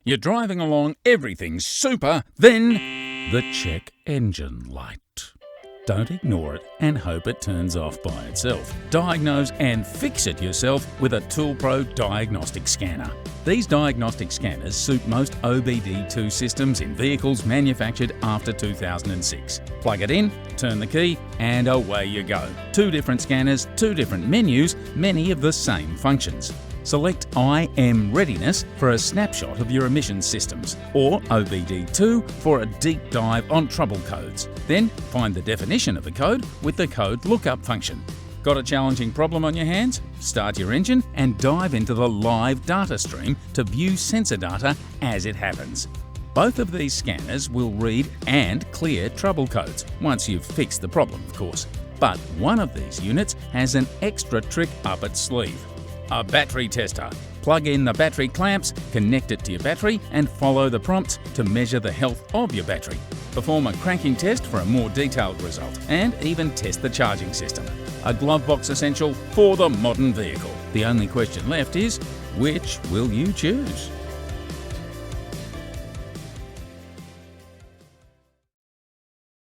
You're driving along, everything's super, then the check engine light. Don't ignore it and hope it turns off by itself. Diagnose and fix it yourself with a ToolPRO diagnostic scanner. These diagnostic scanners suit most OBD2 systems in vehicles manufactured after 2006. Plug it in, turn the key, and away you go. 2 different scanners, 2 different menus, many of the same functions. Select I Am Readiness for a snapshot of your emissions systems, or OBD2 for a deep dive on trouble codes. Then find the definition of a code with the code lookup function. Got a challenging problem on your hands? Start your engine and dive into the live data stream to view sensor data as it happens. Both of these scanners will read and clear trouble codes, once you've fixed the problem, of course. But one of these units has an extra trick up its sleeve. A battery tester. Plug in the battery clamps, connect it to your battery, and follow the prompts to measure the health of your battery. Perform a cranking test for a more detailed result, and even test the charging system. A glove box essential for the modern vehicle. The only question left is, which will you choose?